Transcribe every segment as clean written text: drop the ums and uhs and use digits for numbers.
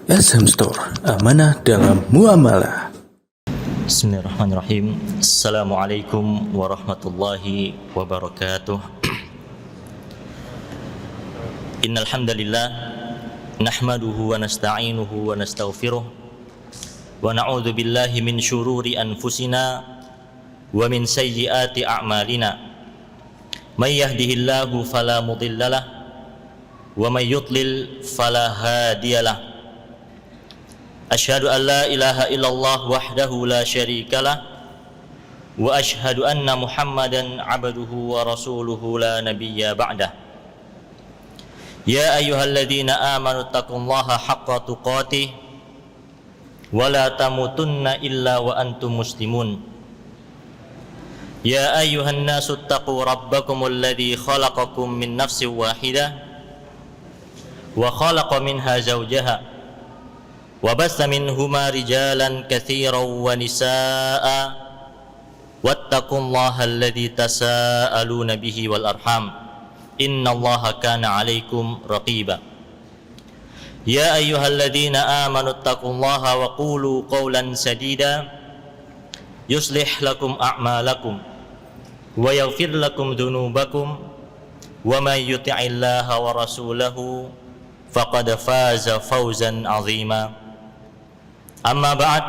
SM Store, amanah dalam muamalah. Bismillahirrahmanirrahim. Assalamualaikum warahmatullahi wabarakatuh. Innal hamdalillah nahmaduhu wa nasta'inuhu wa nastaghfiruh wa na'udzu billahi min syururi anfusina wa min sayyiati a'malina. May yahdihillahu fala mudhillalah wa may yudlil fala hadiyalah. Asyhadu an la ilaha illallah wahdahu la syarikalah wa asyhadu anna Muhammadan abduhu wa rasuluhu la nabiyya ba'dah. Ya ayyuhalladzina amanu taqullaha haqqa tuqatih wa la tamutunna illa wa antum muslimun. Ya ayyuhan nasu taqu rabbakumul ladzi khalaqakum min nafsin wahidah wa khalaqa minha zawjaha wa bassa minhuma rijalan katsiran wa nisaa'a wattaqullaha alladzi tasaaluna bihi wal arham innallaha kana 'alaikum raqiba. Ya ayyuhalladzina amanu taqullaha wa qulu qawlan sadida yuslih lakum a'malakum wa yaghfir lakum dhunubakum wa may yuti'illaha wa rasulahu faqad faza fawzan 'azima. Amma ba'd,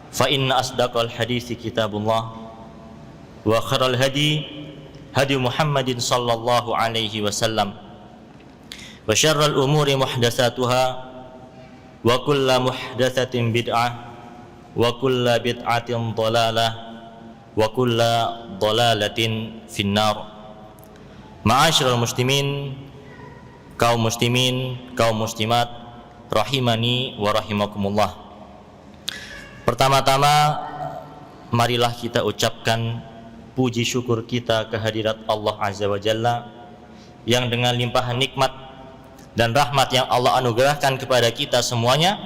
fa inna asdaqal hadithi kitabullah wa khairal hadi Muhammadin sallallahu alaihi wasallam wa syarral umuri muhdatsatuha wa kullu muhdatsatin bid'ah wa kullu bid'atin dhalalah wa kullu dhalalatin finnar. Ma'asyiral muslimin, kaum muslimin, kaum muslimat rahimani wa rahimakumullah. Pertama-tama marilah kita ucapkan puji syukur kita kehadirat Allah Azza wa Jalla yang dengan limpahan nikmat dan rahmat yang Allah anugerahkan kepada kita semuanya,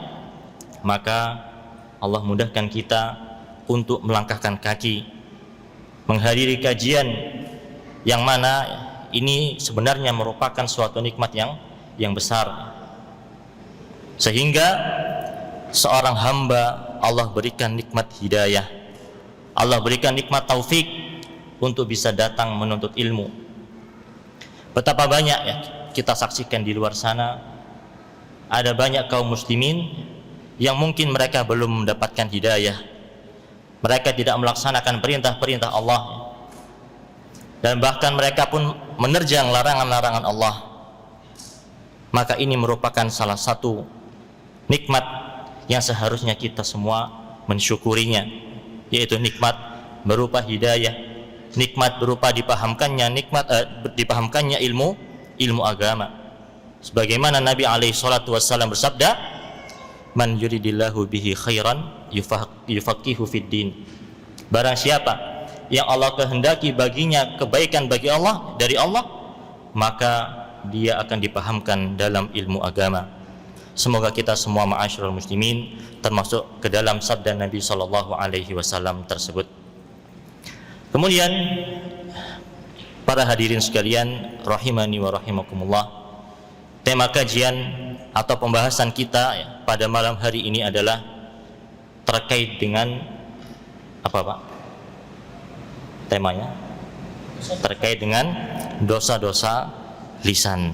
maka Allah mudahkan kita untuk melangkahkan kaki menghadiri kajian yang mana ini sebenarnya merupakan suatu nikmat yang besar, sehingga seorang hamba Allah berikan nikmat hidayah, Allah berikan nikmat taufik untuk bisa datang menuntut ilmu. Betapa banyak ya kita saksikan di luar sana, ada banyak kaum muslimin yang mungkin mereka belum mendapatkan hidayah, mereka tidak melaksanakan perintah-perintah Allah, dan bahkan mereka pun menerjang larangan-larangan Allah. Maka ini merupakan salah satu nikmat yang seharusnya kita semua mensyukurinya, yaitu nikmat berupa hidayah, nikmat berupa dipahamkannya ilmu agama. Sebagaimana Nabi alaihi salatu wassalam bersabda, man yuridillahu bihi khairan yufaqihu fid din. Barang siapa yang Allah kehendaki baginya kebaikan dari Allah, maka dia akan dipahamkan dalam ilmu agama. Semoga kita semua ma'asyiral muslimin termasuk ke dalam sabda Nabi sallallahu alaihi wasallam tersebut. Kemudian para hadirin sekalian rahimani wa rahimakumullah, tema kajian atau pembahasan kita pada malam hari ini adalah terkait dengan apa, Pak? Temanya terkait dengan dosa-dosa lisan.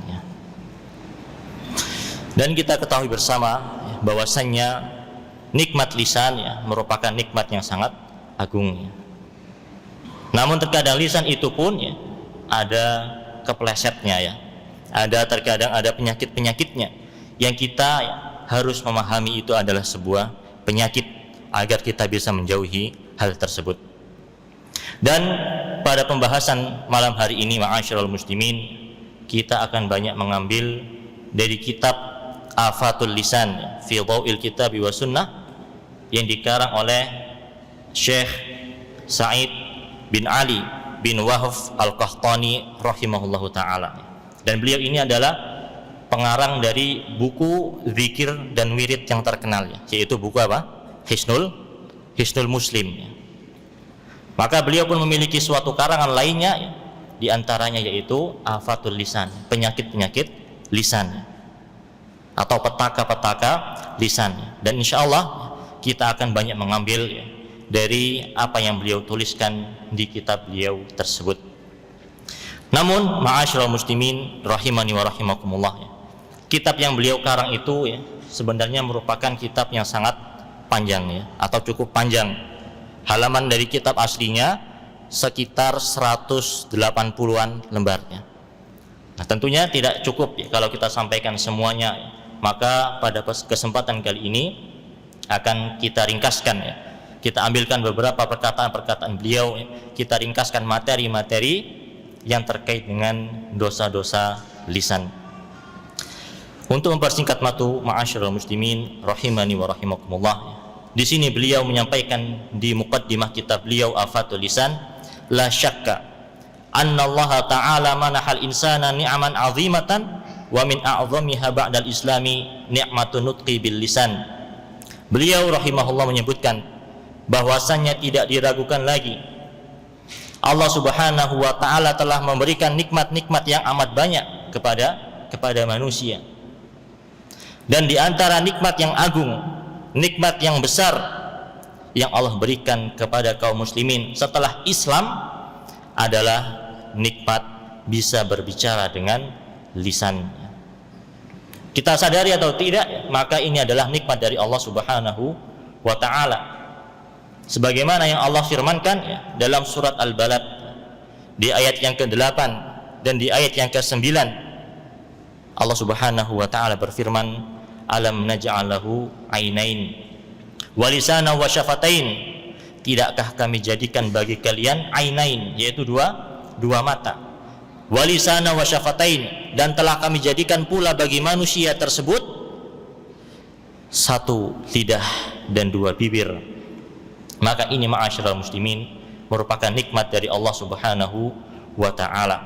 Dan kita ketahui bersama bahwasannya nikmat lisan merupakan nikmat yang sangat agung. Namun terkadang lisan itu pun ada keplesetnya, terkadang ada penyakit-penyakitnya yang kita harus memahami itu adalah sebuah penyakit agar kita bisa menjauhi hal tersebut. Dan pada pembahasan malam hari ini ma'asyiral muslimin, kita akan banyak mengambil dari kitab Afatul Lisan fi Dhawil Kitab wa Sunnah yang dikarang oleh Syekh Sa'id bin Ali bin Wahab Al-Qahtani rahimahullahu ta'ala. Dan beliau ini adalah pengarang dari buku zikir dan wirid yang terkenal, yaitu buku apa? Hisnul Muslim. Maka beliau pun memiliki suatu karangan lainnya, di antaranya yaitu Afatul Lisan, penyakit-penyakit lisan. atau petaka-petaka lisan. Dan insya Allah kita akan banyak mengambil dari apa yang beliau tuliskan di kitab beliau tersebut. Namun ma'asyiral muslimin rahimani wa rahimakumullah, kitab yang beliau karang itu sebenarnya merupakan kitab yang sangat panjang atau cukup panjang. Halaman dari kitab aslinya sekitar 180-an lembarnya. Nah, tentunya tidak cukup kalau kita sampaikan semuanya. Maka pada kesempatan kali ini akan kita ringkaskan Kita ambilkan beberapa perkataan-perkataan beliau, kita ringkaskan materi-materi yang terkait dengan dosa-dosa lisan. Untuk mempersingkat waktu, ma'asyiral muslimin rahimani wa rahimakumullah. Di sini beliau menyampaikan di muqaddimah kitab beliau Afatul Lisan, la syakka anna Allah ta'ala manahal insana ni'aman 'azimatan wa min a'zamiha ba'dal islami ni'matun nutqi bil lisan. Beliau rahimahullah menyebutkan bahwasannya tidak diragukan lagi Allah Subhanahu wa ta'ala telah memberikan nikmat-nikmat yang amat banyak kepada manusia. Dan di antara nikmat yang agung, nikmat yang besar yang Allah berikan kepada kaum muslimin setelah Islam adalah nikmat bisa berbicara dengan lisan. Kita sadari atau tidak, maka ini adalah nikmat dari Allah Subhanahu wa ta'ala. Sebagaimana yang Allah firmankan dalam surat Al-Balad di ayat yang ke-8 dan di ayat yang ke-9, Allah Subhanahu wa ta'ala berfirman, alam naj'alahu ainain wa lisana wa syafatain, tidakkah kami jadikan bagi kalian ainain, yaitu dua mata, wa lisana wa syafatain, dan telah kami jadikan pula bagi manusia tersebut satu lidah dan dua bibir. Maka ini ma'asyiral muslimin merupakan nikmat dari Allah Subhanahu wa ta'ala.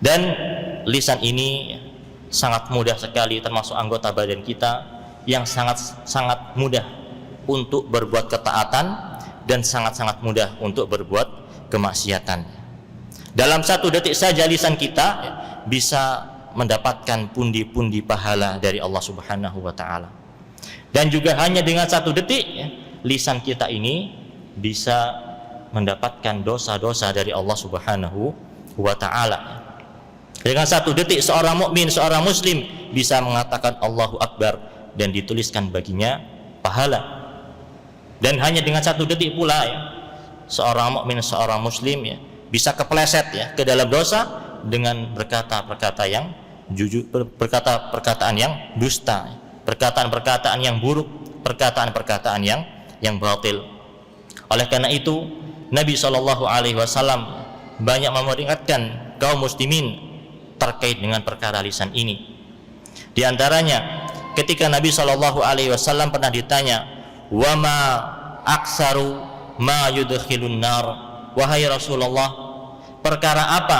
Dan lisan ini sangat mudah sekali, termasuk anggota badan kita yang sangat mudah untuk berbuat ketaatan dan sangat mudah untuk berbuat kemaksiatan. Dalam satu detik saja lisan kita bisa mendapatkan pundi-pundi pahala dari Allah Subhanahu wa ta'ala. Dan juga hanya dengan satu detik lisan kita ini bisa mendapatkan dosa-dosa dari Allah Subhanahu wa ta'ala. Dengan satu detik seorang mukmin, seorang muslim bisa mengatakan Allahu Akbar dan dituliskan baginya pahala. Dan hanya dengan satu detik pula seorang mukmin, seorang muslim bisa kepleset ke dalam dosa dengan berkata-perkata yang jujur, perkataan yang dusta, perkataan-perkataan yang buruk, perkataan-perkataan yang batil. Oleh karena itu Nabi SAW banyak memperingatkan kaum muslimin terkait dengan perkara lisan ini. Di antaranya ketika Nabi SAW pernah ditanya, wa ma aksaru ma yudkhilun nar, wahai Rasulullah, perkara apa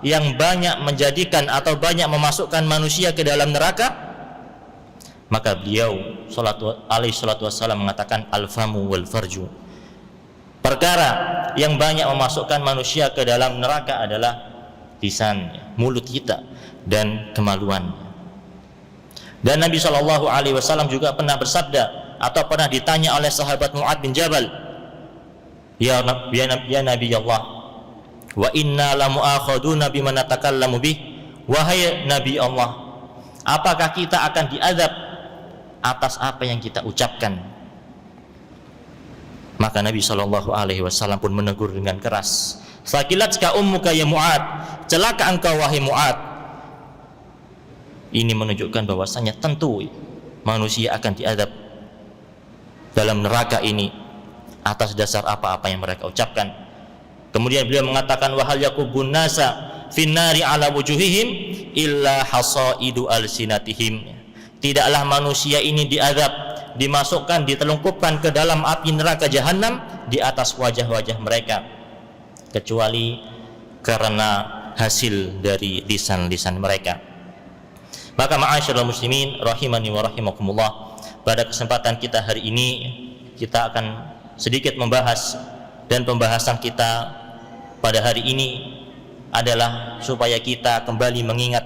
yang banyak menjadikan atau banyak memasukkan manusia ke dalam neraka? Maka beliau alaihi salatu wassalam mengatakan al-famu wal farju. Perkara yang banyak memasukkan manusia ke dalam neraka adalah lisan, mulut kita, dan kemaluan. Dan Nabi SAW juga pernah bersabda atau pernah ditanya oleh sahabat Mu'ad bin Jabal, ya Nabi Allah, wa inna lamu'akhaduna bima natakallamu bih, wahai Nabi Allah, apakah kita akan diazab atas apa yang kita ucapkan? Maka Nabi SAW pun menegur dengan keras, sakilatka ummuka ya Mu'ad, celaka engkau wahai Mu'ad. Ini menunjukkan bahwasanya tentu manusia akan diazab dalam neraka ini atas dasar apa-apa yang mereka ucapkan. Kemudian beliau mengatakan, wahal yakubun nasa finnari ala wujuhihim illa hasaidu alsinatihim. Tidaklah manusia ini diazab, dimasukkan, ditelungkupkan ke dalam api neraka jahanam di atas wajah-wajah mereka, kecuali karena hasil dari lisan-lisan mereka. Maka ma'asyiral muslimin rahimani wa rahimakumullah, pada kesempatan kita hari ini kita akan sedikit membahas, dan pembahasan kita pada hari ini adalah supaya kita kembali mengingat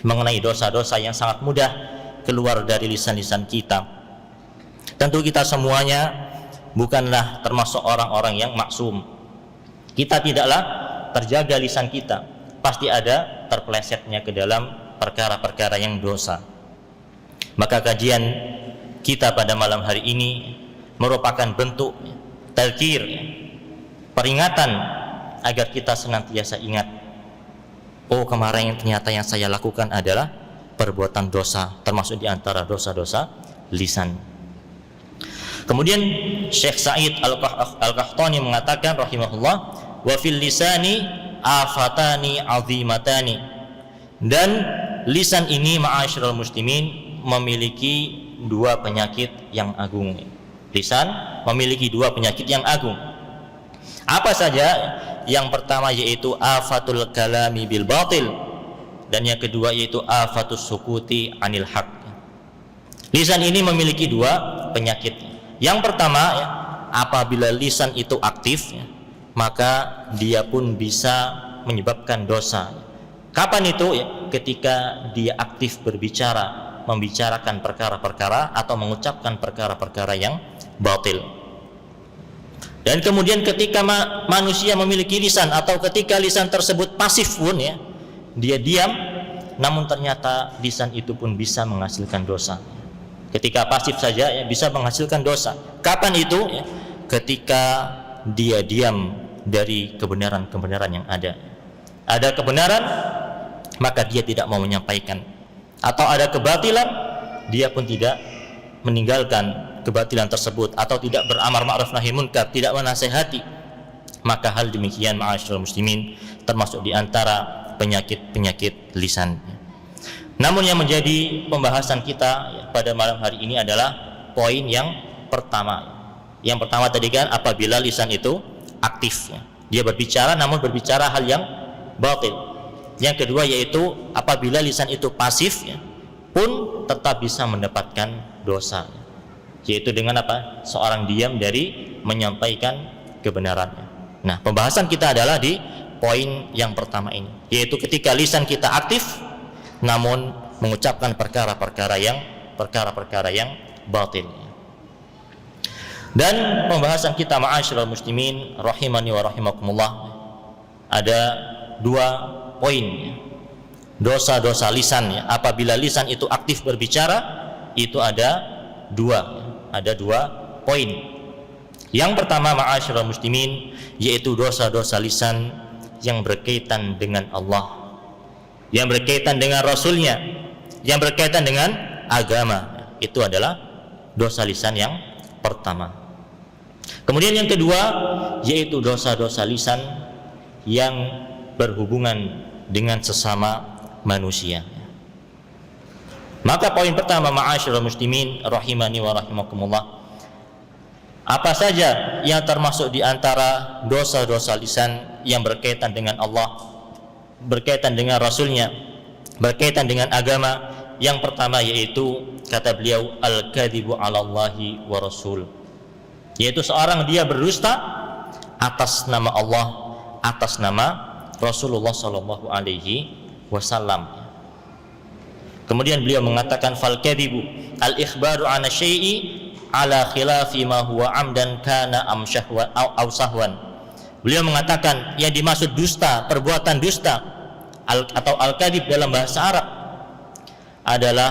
mengenai dosa-dosa yang sangat mudah keluar dari lisan-lisan kita. Tentu kita semuanya bukanlah termasuk orang-orang yang maksum. Kita tidaklah terjaga lisan kita, pasti ada terpelesetnya ke dalam perkara-perkara yang dosa. Maka kajian kita pada malam hari ini merupakan bentuk tadzkir, peringatan agar kita senantiasa ingat, oh kemarin ternyata yang saya lakukan adalah perbuatan dosa, termasuk di antara dosa-dosa lisan. Kemudian Syekh Sa'id Al-Qahtani mengatakan rahimahullah, wa fil lisani afatani azimatani, dan lisan ini ma'asyiral muslimin memiliki dua penyakit yang agung. Lisan memiliki dua penyakit yang agung. Apa saja? Yang pertama yaitu afatul kalami bil batil, dan yang kedua yaitu afatus sukuti anil haq. Lisan ini memiliki dua penyakit. Yang pertama ya, apabila lisan itu aktif ya, maka dia pun bisa menyebabkan dosa. Kapan itu? Ya, ketika dia aktif berbicara, membicarakan perkara-perkara atau mengucapkan perkara-perkara yang batil. Dan kemudian ketika manusia memiliki lisan, atau ketika lisan tersebut pasif pun ya, dia diam, namun ternyata lisan itu pun bisa menghasilkan dosa. Ketika pasif saja ya, bisa menghasilkan dosa. Kapan itu? Ya, ketika dia diam dari kebenaran-kebenaran yang ada. Ada kebenaran, maka dia tidak mau menyampaikan. Atau ada kebatilan, dia pun tidak meninggalkan kebatilan tersebut, atau tidak beramar ma'ruf nahi munkar, tidak menasehati. Maka hal demikian ma'asyiral muslimin termasuk di antara penyakit-penyakit lisan. Namun yang menjadi pembahasan kita pada malam hari ini adalah poin yang pertama. Yang pertama tadi kan apabila lisan itu aktif ya, dia berbicara namun berbicara hal yang batil. Yang kedua yaitu apabila lisan itu pasif ya, pun tetap bisa mendapatkan dosa, yaitu dengan apa? Seorang diam dari menyampaikan kebenarannya. Nah, pembahasan kita adalah di poin yang pertama ini, yaitu ketika lisan kita aktif namun mengucapkan perkara-perkara yang batil. Dan pembahasan kita ma'asyiral muslimin rahimani wa rahimakumullah, ada dua poin dosa-dosa lisan ya. Apabila lisan itu aktif berbicara, itu ada dua poin. Yang pertama ma'asyiral muslimin, yaitu dosa-dosa lisan yang berkaitan dengan Allah, yang berkaitan dengan Rasulnya, yang berkaitan dengan agama. Itu adalah dosa lisan yang pertama. Kemudian yang kedua yaitu dosa-dosa lisan yang berhubungan dengan sesama manusia. Maka poin pertama ma'asyiral muslimin rahimani wa rahimakumullah, apa saja yang termasuk di antara dosa-dosa lisan yang berkaitan dengan Allah, berkaitan dengan Rasulnya, berkaitan dengan agama. Yang pertama yaitu kata beliau al-kadzibu 'alallahi wa rasul, yaitu seorang dia berdusta atas nama Allah, atas nama Rasulullah sallallahu alaihi wasallam. Kemudian beliau mengatakan fal kadzibu al-ikhbaru 'an syai'i ala khilafi ma huwa 'amdan kana am syahwan aw sahwan. Beliau mengatakan yang dimaksud dusta, perbuatan dusta atau al-kadzib dalam bahasa Arab adalah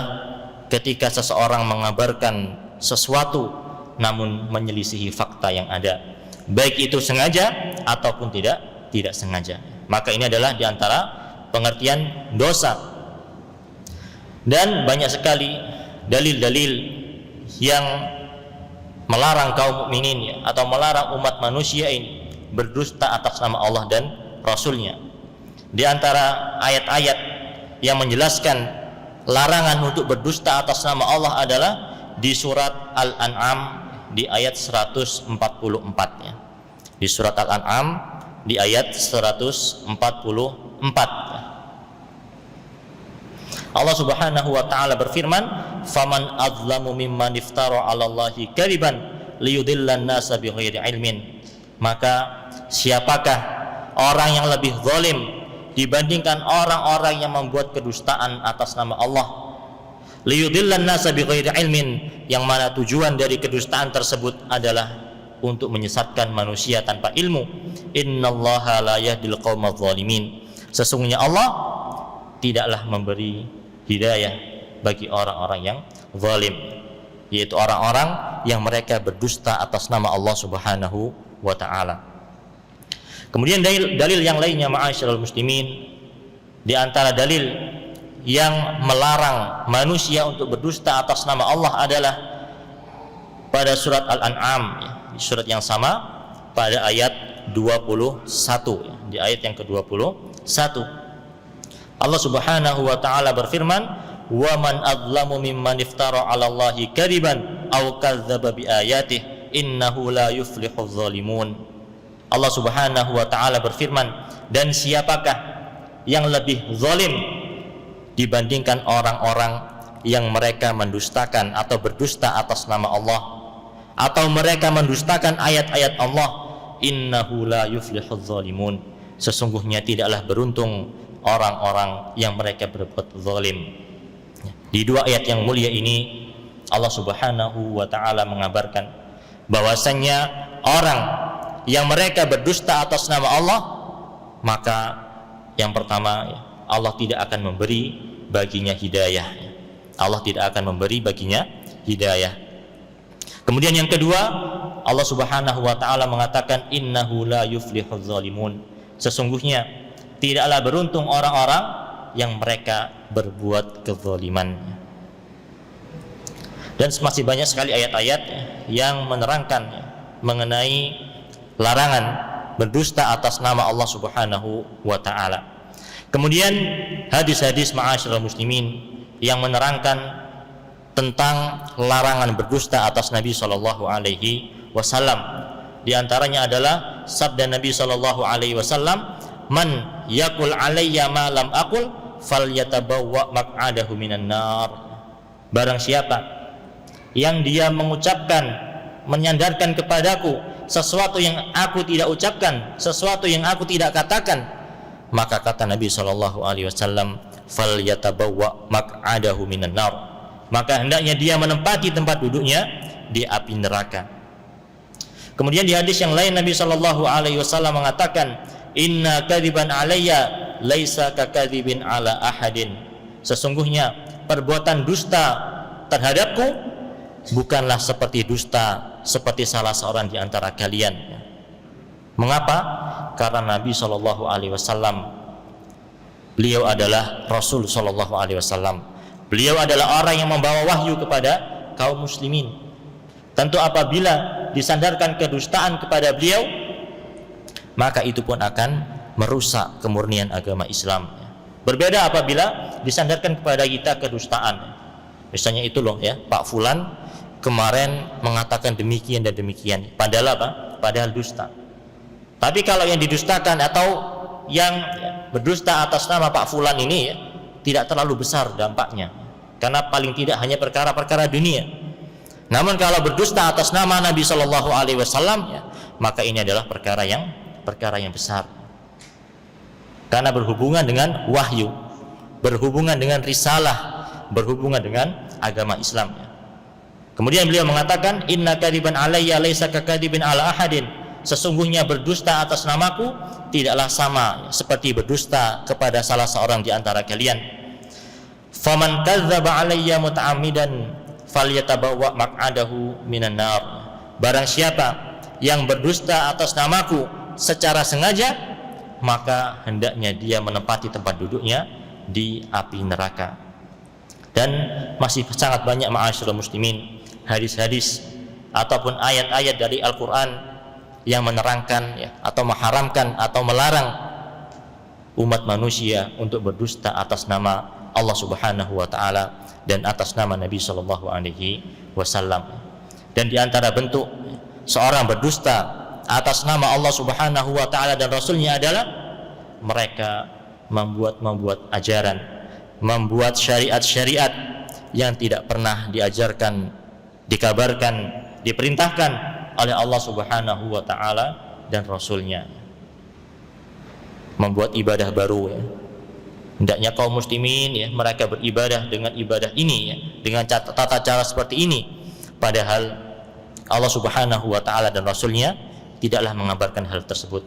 ketika seseorang mengabarkan sesuatu namun menyelisihi fakta yang ada, baik itu sengaja ataupun tidak sengaja. Maka ini adalah di antara pengertian dosa. Dan banyak sekali dalil-dalil yang melarang kaum mukminin atau melarang umat manusia ini berdusta atas nama Allah dan Rasulnya. Di antara ayat-ayat yang menjelaskan larangan untuk berdusta atas nama Allah adalah di surat Al-An'am di ayat 144 ya. Di surat Al-An'am di ayat 144 Allah Subhanahu wa taala berfirman, "Faman adzlamu mimman iftara 'alallahi kadziban liyudillan nasa bighairi ilmin." Maka siapakah orang yang lebih zalim dibandingkan orang-orang yang membuat kedustaan atas nama Allah. Liyudillan nasa bighairi ilmin, yang mana tujuan dari kedustaan tersebut adalah untuk menyesatkan manusia tanpa ilmu. Innallaha la yahdil qaumadz zalimin. Sesungguhnya Allah tidaklah memberi hidayah bagi orang-orang yang zalim, yaitu orang-orang yang mereka berdusta atas nama Allah Subhanahu wa ta'ala. Kemudian dalil yang lainnya, ma'asyiral muslimin, di antara dalil yang melarang manusia untuk berdusta atas nama Allah adalah pada surat Al-An'am, di surat yang sama pada ayat 21, di ayat yang ke-21 Allah Subhanahu wa ta'ala berfirman, wa man adlamu mimman iftara 'ala Allahi kadiban aw kadzdzaba bi ayatihi innahu la yuflihuz zalimun. Allah Subhanahu wa ta'ala berfirman, dan siapakah yang lebih zalim dibandingkan orang-orang yang mereka mendustakan atau berdusta atas nama Allah, atau mereka mendustakan ayat-ayat Allah. Innahu la yuflihuz zalimun. Sesungguhnya tidaklah beruntung orang-orang yang mereka berbuat zalim. Di dua ayat yang mulia ini Allah Subhanahu wa ta'ala mengabarkan bahwasannya orang yang mereka berdusta atas nama Allah, maka yang pertama, Allah tidak akan memberi baginya hidayah. Allah tidak akan memberi baginya hidayah. Kemudian yang kedua, Allah Subhanahu wa ta'ala mengatakan, innahu la yuflihuz zalimun. Sesungguhnya tidaklah beruntung orang-orang yang mereka berbuat kezaliman. Dan masih banyak sekali ayat-ayat yang menerangkan mengenai larangan berdusta atas nama Allah Subhanahu wa ta'ala. Kemudian hadis-hadis ma'asyiral muslimin yang menerangkan tentang larangan berdusta atas Nabi sallallahu alaihi wasallam. Di antaranya adalah sabda Nabi sallallahu alaihi wasallam, man yaqul alayya ma lam aqul falyatabawwa maq'adahu minan nar. Barang siapa yang dia mengucapkan, menyandarkan kepadaku sesuatu yang aku tidak ucapkan, sesuatu yang aku tidak katakan, maka kata Nabi SAW, falyatabawwa maq'adahu minan nar, maka hendaknya dia menempati tempat duduknya di api neraka. Kemudian di hadis yang lain Nabi SAW mengatakan, inna kadiban alayya laisa kakadibin ala ahadin. Sesungguhnya perbuatan dusta terhadapku bukanlah seperti dusta seperti salah seorang di antara kalian. Mengapa? Karena Nabi SAW, beliau adalah Rasul SAW. Beliau adalah orang yang membawa wahyu kepada kaum muslimin. Tentu apabila disandarkan kedustaan kepada beliau, maka itu pun akan merusak kemurnian agama Islam. Berbeda apabila disandarkan kepada kita kedustaan. Misalnya itu loh ya, Pak Fulan kemarin mengatakan demikian dan demikian, padahal apa? Padahal dusta. Tapi kalau yang didustakan atau yang berdusta atas nama Pak Fulan ini ya, tidak terlalu besar dampaknya, karena paling tidak hanya perkara-perkara dunia. Namun kalau berdusta atas nama Nabi Shallallahu Alaihi Wasallam ya, maka ini adalah perkara yang besar, karena berhubungan dengan wahyu, berhubungan dengan risalah, berhubungan dengan agama Islam ya. Kemudian beliau mengatakan, inna kadiban alayya laisa kakadibin ala ahadin. Sesungguhnya berdusta atas namaku tidaklah sama seperti berdusta kepada salah seorang di antara kalian. Faman kadzdzaba alayya muta'ammidan falyatabawwa maq'adahu minan nar. Barang siapa yang berdusta atas namaku secara sengaja, maka hendaknya dia menempati tempat duduknya di api neraka. Dan masih sangat banyak ma'asyiral muslimin hadis-hadis ataupun ayat-ayat dari Al-Quran yang menerangkan ya, atau mengharamkan atau melarang umat manusia untuk berdusta atas nama Allah Subhanahu wa ta'ala dan atas nama Nabi Sallallahu Alaihi Wasallam. Dan di antara bentuk seorang berdusta atas nama Allah Subhanahu wa ta'ala dan Rasulnya adalah mereka membuat ajaran, membuat syariat-syariat yang tidak pernah diajarkan, dikabarkan, diperintahkan oleh Allah Subhanahu wa ta'ala dan Rasulnya. membuat ibadah baru ya. Hendaknya kaum muslimin ya, mereka beribadah dengan ibadah ini ya, dengan tata cara seperti ini, padahal Allah Subhanahu wa taala dan Rasulnya tidaklah mengabarkan hal tersebut.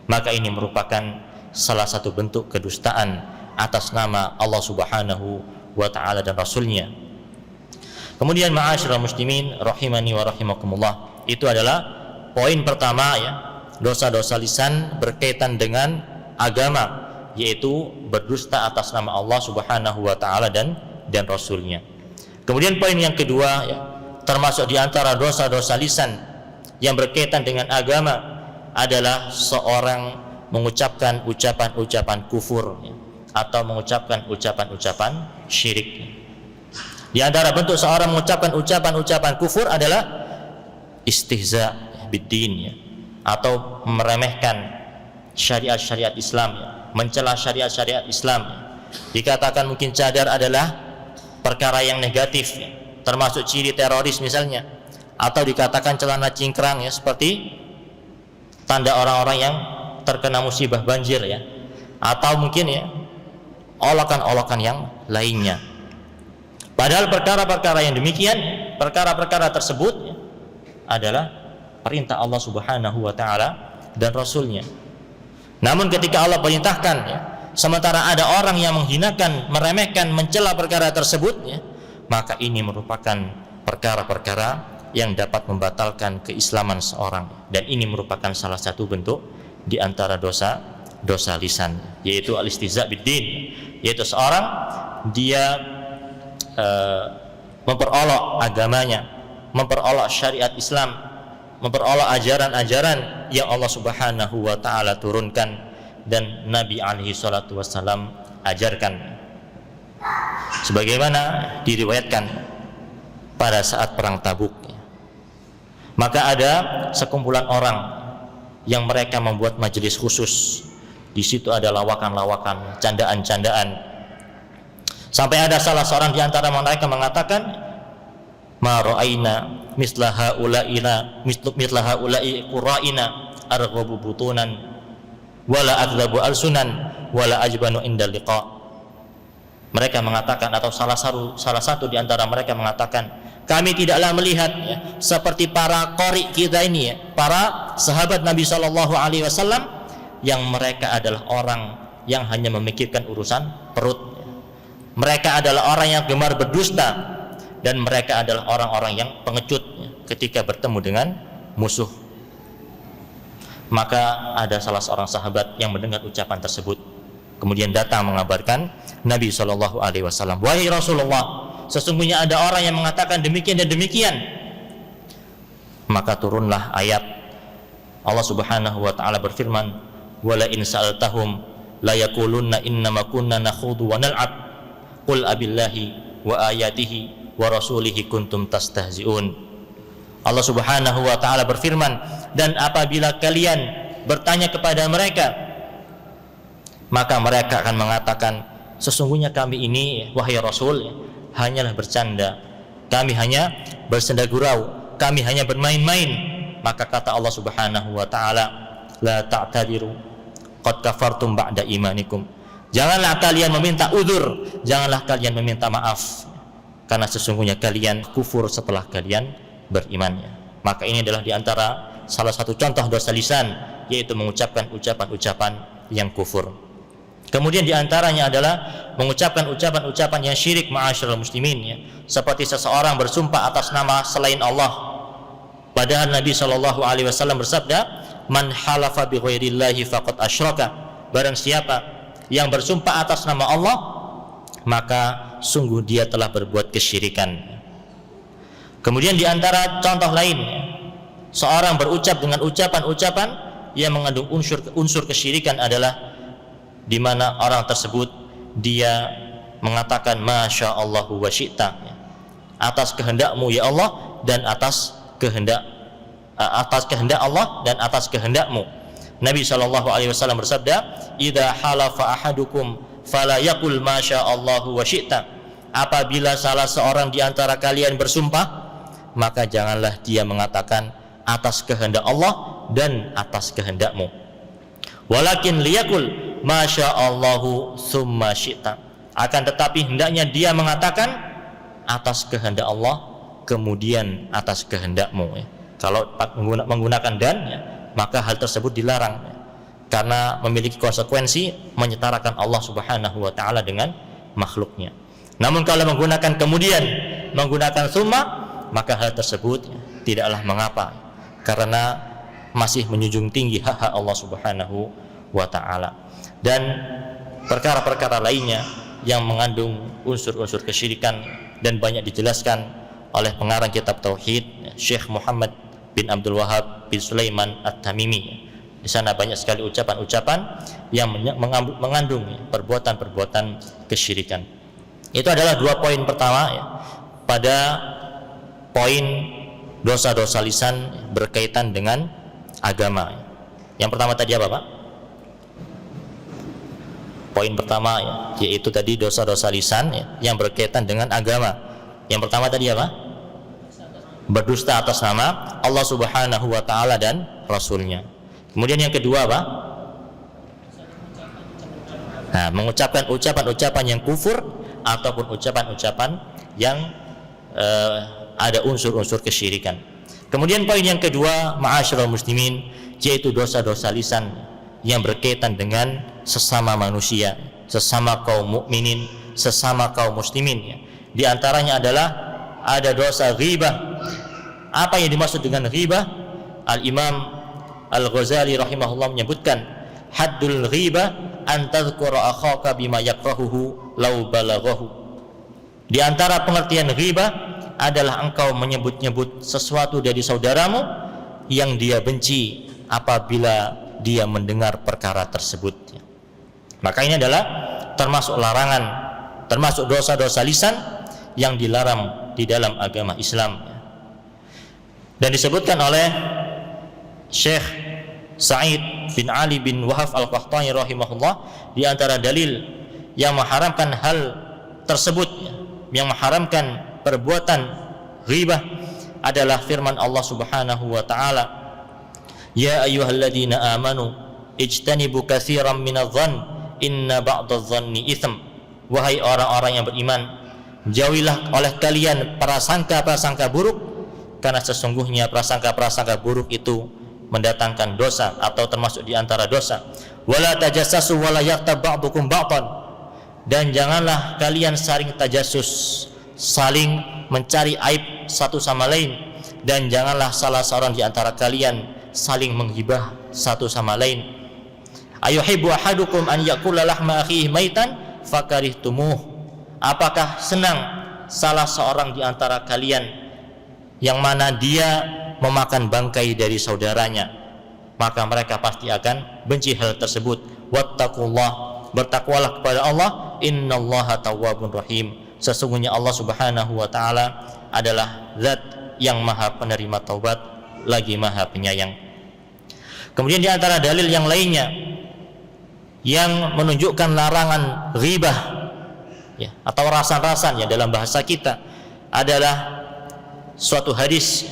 Maka ini merupakan salah satu bentuk kedustaan atas nama Allah Subhanahu wa taala dan Rasulnya. Kemudian ma'asyiral muslimin rahimani wa rahimakumullah, itu adalah poin pertama ya, dosa-dosa lisan berkaitan dengan agama, yaitu berdusta atas nama Allah Subhanahu wa taala dan Rasulnya. Kemudian poin yang kedua ya, termasuk di antara dosa-dosa lisan yang berkaitan dengan agama adalah seorang mengucapkan ucapan-ucapan kufur ya, atau mengucapkan ucapan-ucapan syirik. Di antara bentuk seorang mengucapkan ucapan-ucapan kufur adalah istihza biddin ya, atau meremehkan syariat-syariat Islam ya, mencela syariat-syariat Islam ya. Dikatakan mungkin cadar adalah perkara yang negatif ya, termasuk ciri teroris misalnya, atau dikatakan celana cingkrang ya, seperti tanda orang-orang yang terkena musibah banjir ya, atau mungkin ya olokan-olokan yang lainnya. Padahal perkara-perkara yang demikian, perkara-perkara tersebut ya, adalah perintah Allah Subhanahu wa taala dan Rasulnya. Namun ketika Allah perintahkan ya, sementara ada orang yang menghinakan, meremehkan, mencela perkara tersebut ya, maka ini merupakan perkara-perkara yang dapat membatalkan keislaman seorang, dan ini merupakan salah satu bentuk di antara dosa lisan, yaitu al-istihza biddin, yaitu seorang dia memperolok agamanya, memperolok syariat Islam, memperolok ajaran-ajaran yang Allah Subhanahu wa taala turunkan dan Nabi alaihi salatu wassalam ajarkan. Sebagaimana diriwayatkan pada saat perang Tabuk, maka ada sekumpulan orang yang mereka membuat majelis khusus. Di situ ada lawakan-lawakan, candaan-candaan. Sampai ada salah seorang di antara mereka mengatakan, ma ra'aina mislaha ula'i qura'ina arghabu butunan wala adzlabu alsunan wala ajbanu indal liqa. Mereka mengatakan, atau salah satu di antara mereka mengatakan, kami tidaklah melihat ya, seperti para qori kita ini ya, para sahabat Nabi sallallahu alaihi wasallam, yang mereka adalah orang yang hanya memikirkan urusan perut. Mereka adalah orang yang gemar berdusta, dan mereka adalah orang-orang yang pengecut ketika bertemu dengan musuh. Maka ada salah seorang sahabat yang mendengar ucapan tersebut, kemudian datang mengabarkan Nabi SAW, wahai Rasulullah, sesungguhnya ada orang yang mengatakan demikian dan demikian. Maka turunlah ayat Allah Subhanahu wa taala berfirman, wala in sa'altahum la yaqulunna innama kunna nakhudu wa nal'ab qul abillahi wa ayatihi wa rasulihi kuntum tastahzi'un. Allah Subhanahu wa taala berfirman, dan apabila kalian bertanya kepada mereka, maka mereka akan mengatakan, sesungguhnya kami ini wahai Rasul hanyalah bercanda, kami hanya bersenda gurau, kami hanya bermain-main. Maka kata Allah Subhanahu wa taala, la ta'tadiru qad kafartum ba'da imanikum. Janganlah kalian meminta udzur, janganlah kalian meminta maaf, karena sesungguhnya kalian kufur setelah kalian beriman. Maka ini adalah di antara salah satu contoh dosa lisan, yaitu mengucapkan ucapan-ucapan yang kufur. Kemudian di antaranya adalah mengucapkan ucapan-ucapan yang syirik, ma'asyiral muslimin ya, seperti seseorang bersumpah atas nama selain Allah, padahal Nabi sallallahu alaihi wasallam bersabda, man halafa bi ghairillahi faqad asyraka. Barang siapa yang bersumpah atas nama Allah, maka sungguh dia telah berbuat kesyirikan. Kemudian di antara contoh lain, seorang berucap dengan ucapan-ucapan yang mengandung unsur kesyirikan adalah di mana orang tersebut dia mengatakan masya Allahu wa syi'ta, atas kehendakmu ya Allah dan atas kehendak Allah dan atas kehendakmu. Nabi SAW bersabda, idza halafa ahadukum fala yaqul masya Allahu wa syi'ta. Apabila salah seorang di antara kalian bersumpah, maka janganlah dia mengatakan atas kehendak Allah dan atas kehendakmu, walakin liyakul masyaallahu summa syi'ta. Akan tetapi hendaknya dia mengatakan atas kehendak Allah kemudian atas kehendakmu ya. Kalau menggunakan dan ya, maka hal tersebut dilarang ya. Karena memiliki konsekuensi menyetarakan Allah Subhanahu wa taala dengan makhluknya. Namun kalau menggunakan kemudian, menggunakan summa, maka hal tersebut ya, tidaklah mengapa karena masih menjunjung tinggi hak-hak Allah Subhanahu wa taala. Dan perkara-perkara lainnya yang mengandung unsur-unsur kesyirikan dan banyak dijelaskan oleh pengarang kitab tauhid Syekh Muhammad bin Abdul Wahab bin Sulaiman At-Tamimi. Di sana banyak sekali ucapan-ucapan yang mengandung perbuatan-perbuatan kesyirikan. Itu adalah 2 poin pertama ya, pada poin dosa-dosa lisan berkaitan dengan agama. Yang pertama tadi apa, Pak? Poin pertama ya, yaitu tadi dosa-dosa lisan ya, yang berkaitan dengan agama. Yang pertama tadi apa? Berdusta atas nama Allah Subhanahu wa taala dan Rasulnya. Kemudian yang kedua apa? Nah, mengucapkan ucapan-ucapan yang kufur ataupun ucapan-ucapan yang ada unsur-unsur kesyirikan. Kemudian poin yang kedua, ma'asyiral muslimin, yaitu dosa-dosa lisan yang berkaitan dengan sesama manusia, sesama kaum mukminin, sesama kaum muslimin ya. Di antaranya adalah ada dosa ghibah. Apa yang dimaksud dengan ghibah? Al-Imam Al-Ghazali rahimahullah menyebutkan haddul ghibah an tadhkura akhaka bima yakrahuhu law balaghahu. Di antara pengertian ghibah adalah engkau menyebut-nyebut sesuatu dari saudaramu yang dia benci apabila dia mendengar perkara tersebut. Maka ini adalah termasuk larangan, termasuk dosa-dosa lisan yang dilarang di dalam agama Islam. Dan disebutkan oleh Syekh Sa'id bin Ali bin Wahab Al-Qahtani rahimahullah, di antara dalil yang mengharamkan hal tersebut, yang mengharamkan perbuatan ghibah adalah firman Allah Subhanahu wa taala, ya ayyuhalladzina amanu ijtanibu katsiran minadh-dhann inna ba'dadh-dhanni itsm. Wahai orang-orang yang beriman, jauhilah oleh kalian prasangka-prasangka buruk, karena sesungguhnya prasangka-prasangka buruk itu mendatangkan dosa atau termasuk di antara dosa. Wala tajassasu wala yaghtab ba'dukum ba'dan. Dan janganlah kalian saling tajassus, saling mencari aib satu sama lain, dan janganlah salah seorang di antara kalian saling menghibah satu sama lain. Ayuhibbu ahadukum an yakula lahma akhihi maitan fakarihtumuh. Apakah senang salah seorang di antara kalian yang mana dia memakan bangkai dari saudaranya, maka mereka pasti akan benci hal tersebut. Wattaqullah, bertakwalah kepada Allah, innallaha tawwabun rahim. Sesungguhnya Allah Subhanahu wa taala adalah zat yang maha penerima taubat lagi maha penyayang. Kemudian di antara dalil yang lainnya yang menunjukkan larangan ghibah ya, atau rasan-rasan ya dalam bahasa kita adalah suatu hadis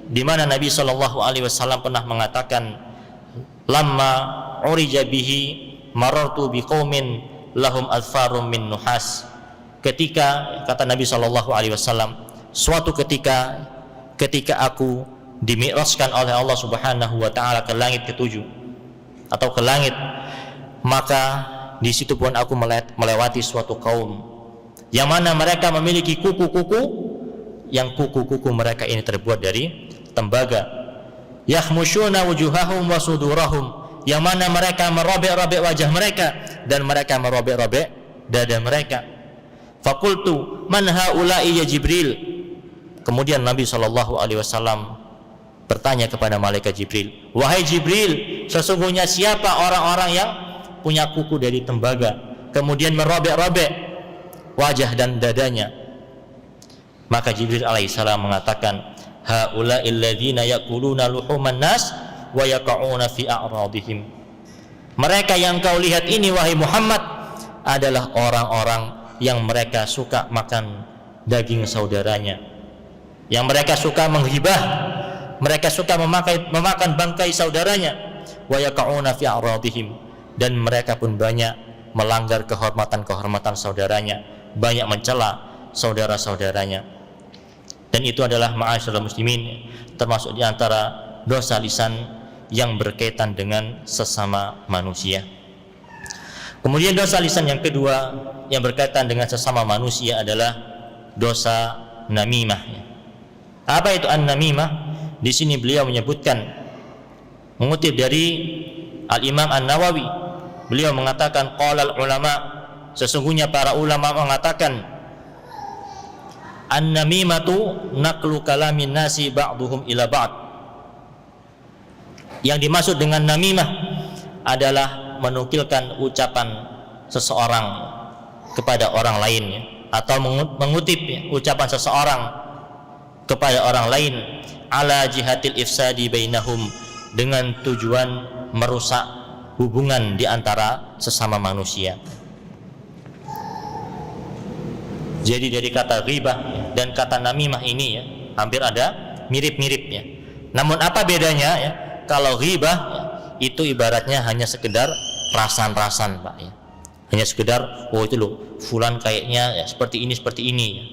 di mana Nabi sallallahu alaihi wasallam pernah mengatakan, lamma urija bihi marartu biqaumin lahum adfarum min nuhas. Ketika, kata Nabi sallallahu alaihi wasallam, suatu ketika aku dimi'rajkan oleh Allah Subhanahu wa taala ke langit ketujuh atau ke langit, maka di situ pun aku melewati suatu kaum yang mana mereka memiliki kuku-kuku, yang kuku-kuku mereka ini terbuat dari tembaga. Yakhmushuna wujuhahum wa sudurahum, yang mana mereka merobek-robek wajah mereka dan mereka merobek-robek dada mereka. Faqultu man haula'i ya Jibril. Kemudian Nabi sallallahu alaihi wasallam bertanya kepada malaikat Jibril, wahai Jibril, sesungguhnya siapa orang-orang yang punya kuku dari tembaga kemudian merobek-robek wajah dan dadanya? Maka Jibril alaihissalam mengatakan, haula'il ladzina yaquluna luhuman nas wa yaqa'una fi a'radihim. Mereka yang kau lihat ini wahai Muhammad adalah orang-orang yang mereka suka makan daging saudaranya, yang mereka suka menghibah, mereka suka memakan bangkai saudaranya. Wa yaqa'una fi a'radihim, dan mereka pun banyak melanggar kehormatan saudaranya, banyak mencela saudara-saudaranya. Dan itu adalah ma'asyiral muslimin, termasuk di antara dosa lisan yang berkaitan dengan sesama manusia. Kemudian dosa lisan yang kedua yang berkaitan dengan sesama manusia adalah dosa namimah. Apa itu an-namimah? Di sini beliau menyebutkan, mengutip dari Al-Imam An-Nawawi, beliau mengatakan qala ulama, sesungguhnya para ulama mengatakan an-namimatu naqlu kalamin nasi ba'duhum ila ba'd. Yang dimaksud dengan namimah adalah menukilkan ucapan seseorang kepada orang lain, atau mengutip ucapan seseorang kepada orang lain ala jihatil ifsadi bainahum, dengan tujuan merusak hubungan di antara sesama manusia. Jadi dari kata ghibah dan kata namimah ini hampir ada mirip-miripnya. Namun apa bedanya ya? Kalau ghibah itu ibaratnya hanya sekedar rasan-rasan, Pak ya. Hanya sekedar itu loh, fulan kayaknya seperti ini ya.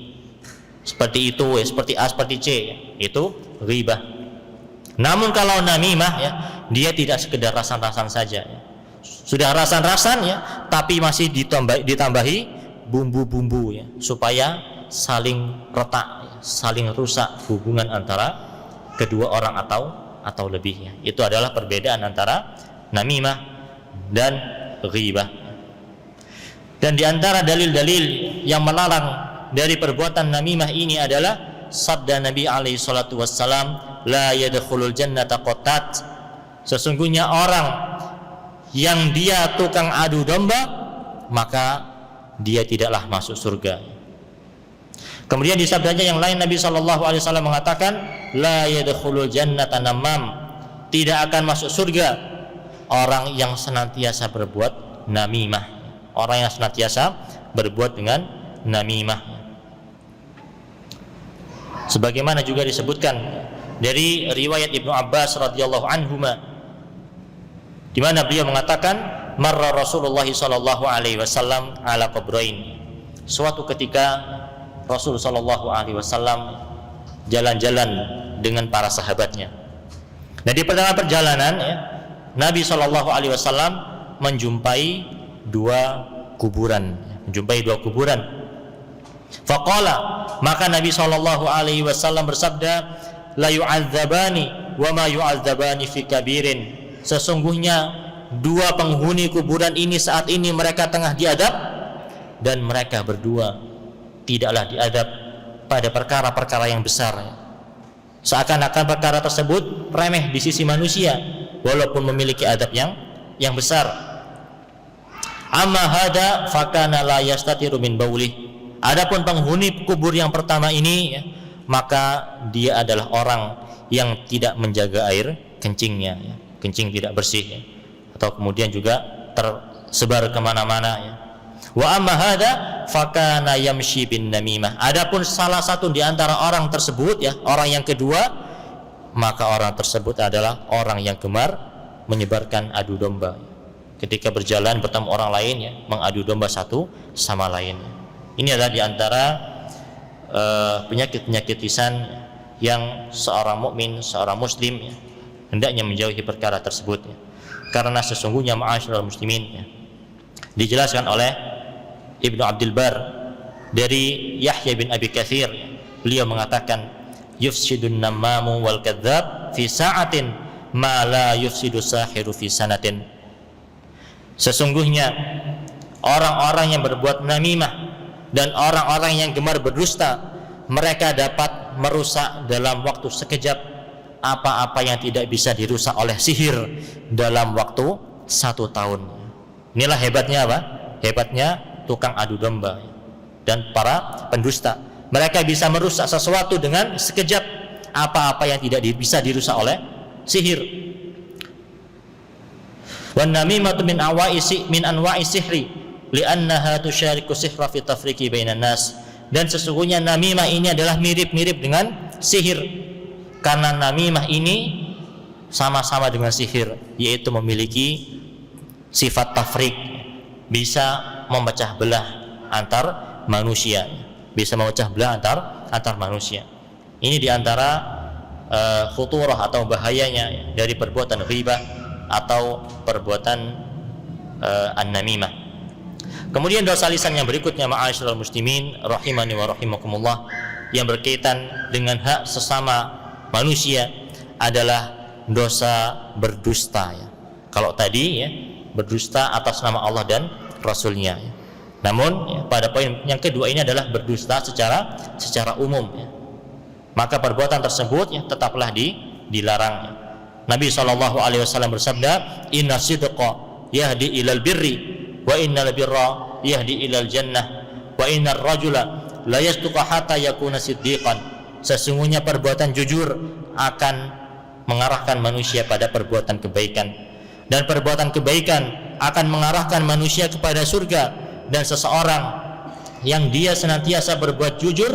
Seperti itu ya, seperti A seperti C ya. Itu ghibah. Namun kalau namimah ya, dia tidak sekedar rasan-rasan saja ya. Sudah rasan-rasan ya, tapi masih ditambahi bumbu-bumbu ya, supaya saling retak ya, saling rusak hubungan antara kedua orang atau lebihnya. Itu adalah perbedaan antara namimah dan ghibah. Dan di antara dalil-dalil yang melarang dari perbuatan namimah ini adalah sabda Nabi alaihi salatu wassalam, la yadkhulul jannata qattat. Sesungguhnya orang yang dia tukang adu domba, maka dia tidaklah masuk surga. Kemudian di sabdanya yang lain Nabi SAW mengatakan, la yadkhulul jannata namam, tidak akan masuk surga orang yang senantiasa berbuat namimah, orang yang senantiasa berbuat dengan namimah. Sebagaimana juga disebutkan dari riwayat Ibnu Abbas radhiyallahu anhuma, di mana beliau mengatakan, marra Rasulullah sallallahu alaihi wasallam ala qabrain. Suatu ketika Rasul sallallahu alaihi wasallam jalan-jalan dengan para sahabatnya. Nah, di perjalanan perjalanan ya, Nabi sallallahu alaihi wasallam menjumpai dua kuburan. Faqala, maka Nabi sallallahu alaihi wasallam bersabda, la yu'adzabani wa ma yu'adzabani fi kabirin. Sesungguhnya dua penghuni kuburan ini saat ini mereka tengah diadab, dan mereka berdua tidaklah diadab pada perkara-perkara yang besar. Seakan-akan perkara tersebut remeh di sisi manusia, walaupun memiliki adab yang besar. Amma hada fakana la yastatiru min baulih. Adapun penghuni kubur yang pertama ini ya, maka dia adalah orang yang tidak menjaga air kencingnya ya. Kencing tidak bersih ya. Atau kemudian juga tersebar kemana-mana ya. Wa amma hada fakana yamshi bin namimah. Adapun salah satu di antara orang tersebut ya, orang yang kedua, maka orang tersebut adalah orang yang gemar menyebarkan adu domba. Ketika berjalan bertemu orang lain ya, mengadu domba satu sama lain. Ini adalah di antara penyakit-penyakit lisan yang seorang mukmin, seorang muslim ya, hendaknya menjauhi perkara tersebut ya. Karena sesungguhnya ma'asyiral muslimin ya, dijelaskan oleh Ibnu Abdul Bar dari Yahya bin Abi Katsir, beliau mengatakan, yufsidun namamu wal kadzab fi sa'atin ma la yufsidu sahiru fi sanatin. Sesungguhnya orang-orang yang berbuat namimah dan orang-orang yang gemar berdusta, mereka dapat merusak dalam waktu sekejap apa-apa yang tidak bisa dirusak oleh sihir dalam waktu 1 tahun. Inilah hebatnya apa? Hebatnya tukang adu domba dan para pendusta. Mereka bisa merusak sesuatu dengan sekejap apa-apa yang tidak bisa dirusak oleh sihir. Wan namimatu min anwa'i sihri li'annaha tusyariku sihra fi tafriqi bainan nas. Dan sesungguhnya namimah ini adalah mirip-mirip dengan sihir, karena namimah ini sama-sama dengan sihir, yaitu memiliki sifat tafriq, bisa memecah belah antar manusia, bisa memecah belah antar manusia. Ini diantara khuturah atau bahayanya dari perbuatan ghibah atau perbuatan an-namimah. Kemudian dosa lisan yang berikutnya, ma'asyiral muslimin rahimani wa rahimakumullah, yang berkaitan dengan hak sesama manusia adalah dosa berdusta ya. Kalau tadi ya, berdusta atas nama Allah dan Rasulnya ya. Namun ya, pada poin yang kedua ini adalah berdusta secara umum ya. Maka perbuatan tersebut ya tetaplah dilarang ya. Nabi SAW bersabda, inna sidqa yahdi ilal birri wa innal birra yahdi ilal jannah wa innar rajula la yasduqa hatta yakuna siddiqan. Sesungguhnya perbuatan jujur akan mengarahkan manusia pada perbuatan kebaikan, dan perbuatan kebaikan akan mengarahkan manusia kepada surga. Dan seseorang yang dia senantiasa berbuat jujur,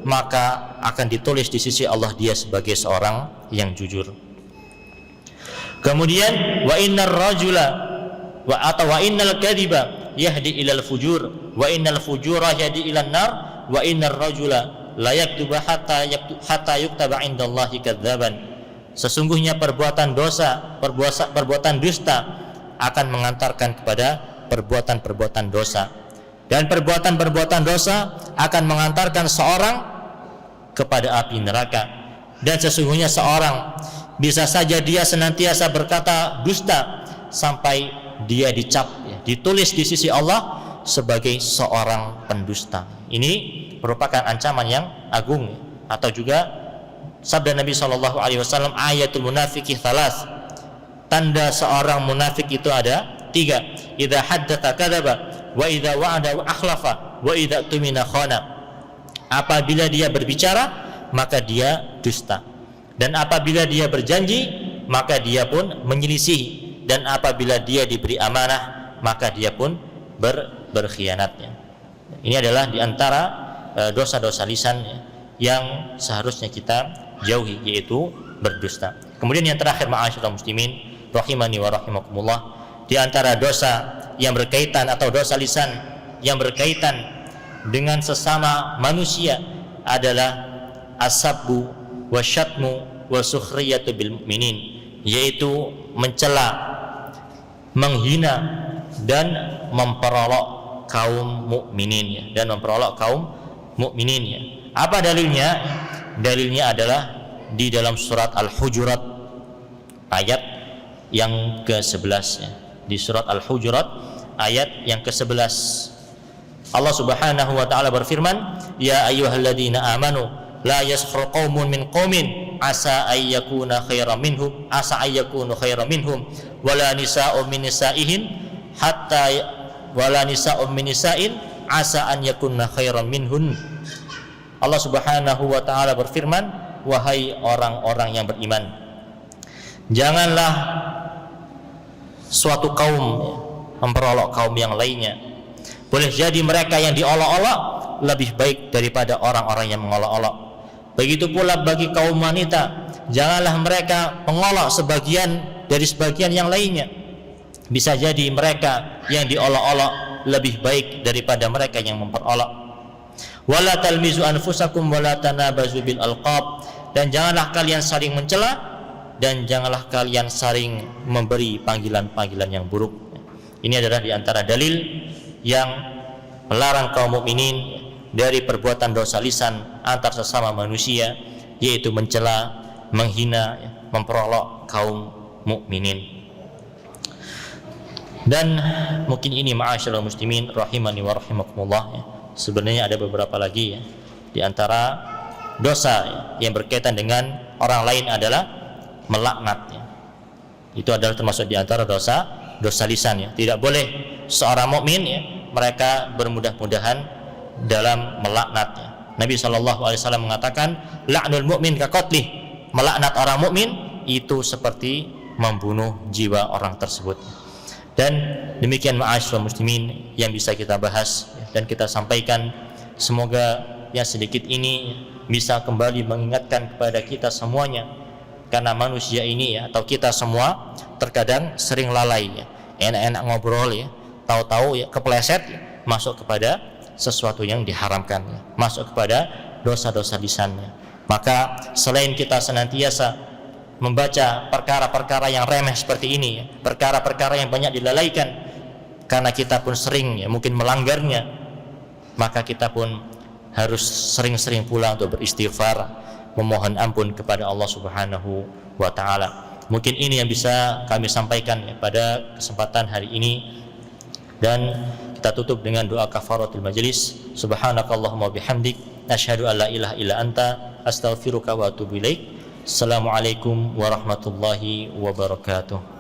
maka akan ditulis di sisi Allah dia sebagai seorang yang jujur. Kemudian wa innar rajula wa innal kadhiba yahdi ilal fujur wa innal fujura yahdi ilan nar wa innar rajula la yaktuba hatta yuktaba indallahi kadzaban. Sesungguhnya perbuatan dosa, perbuatan dusta akan mengantarkan kepada perbuatan-perbuatan dosa, dan perbuatan-perbuatan dosa akan mengantarkan seorang kepada api neraka. Dan sesungguhnya seorang bisa saja dia senantiasa berkata dusta sampai dia dicap, ditulis di sisi Allah sebagai seorang pendusta. Ini merupakan ancaman yang agung, atau juga sabda Nabi SAW, ayatul munafiqi thalas, tanda seorang munafik itu ada 3. Idza haddatsa kadzaba wa idza wa'ada akhlafa wa idza tumina khana. Apabila dia berbicara maka dia dusta, dan apabila dia berjanji maka dia pun menyelisihi, dan apabila dia diberi amanah maka dia pun berkhianat. Ini adalah diantara dosa-dosa lisan yang seharusnya kita jauhi, yaitu berdusta. Kemudian yang terakhir, ma'asyiral muslimin rahimani wa rahimakumullah, di antara dosa yang berkaitan atau dosa lisan yang berkaitan dengan sesama manusia adalah asabbu wasyatmu wasukhriyatu bil mu'minin, yaitu mencela, menghina dan memperolok kaum mukminin dan memperolok kaum mukminin. Apa dalilnya? Dalilnya adalah di dalam surat Al-Hujurat ayat yang ke-11. Di surat Al-Hujurat ayat yang ke-11, Allah Subhanahu wa taala berfirman, ya ayyuhalladzina amanu la yaskhur qaumun min qaumin asa ayyakuna khairan minhum wala nisa'un min nisa'in hatta wala nisa'un min nisa'in asa an yakunna khairan minhun. Allah Subhanahu wa taala berfirman, wahai orang-orang yang beriman, janganlah suatu kaum memperolok kaum yang lainnya. Boleh jadi mereka yang diolok-olok lebih baik daripada orang-orang yang mengolok-olok. Begitu pula bagi kaum wanita, janganlah mereka mengolok sebagian dari sebagian yang lainnya. Bisa jadi mereka yang diolok-olok lebih baik daripada mereka yang memperolok. Wala talmizu anfusakum wala tanabazu bil alqab, dan janganlah kalian saling mencela dan janganlah kalian saling memberi panggilan-panggilan yang buruk. Ini adalah di antara dalil yang melarang kaum mukminin dari perbuatan dosa lisan antar sesama manusia, yaitu mencela, menghina, memperolok kaum mukminin. Dan mungkin ini ma'asyiral muslimin rahimani wa rahimakumullah, sebenarnya ada beberapa lagi di antara dosa yang berkaitan dengan orang lain adalah melaknat. Itu adalah termasuk di antara dosa lisan. Tidak boleh seorang mukmin mereka bermudah-mudahan dalam melaknat. Nabi SAW mengatakan, la'nul mu'min ka qatlih, melaknat orang mukmin itu seperti membunuh jiwa orang tersebut. Dan demikian ma'asyiral muslimin yang bisa kita bahas dan kita sampaikan. Semoga yang sedikit ini bisa kembali mengingatkan kepada kita semuanya, karena manusia ini atau kita semua terkadang sering lalai enak-enak ngobrol ya, tahu-tahu ya kepleset ya, masuk kepada sesuatu yang diharamkan ya, masuk kepada dosa-dosa lisannya. Maka selain kita senantiasa membaca perkara-perkara yang remeh seperti ini ya, perkara-perkara yang banyak dilalaikan karena kita pun sering ya mungkin melanggarnya, maka kita pun harus sering-sering pula untuk beristighfar, memohon ampun kepada Allah Subhanahu wa taala. Mungkin ini yang bisa kami sampaikan ya, pada kesempatan hari ini, dan kita tutup dengan doa kafaratul majelis. Subhanakallahumma bihamdik, asyhadu an la ilaha illa anta, astaghfiruka wa atubu ilaik. Assalamualaikum warahmatullahi wabarakatuh.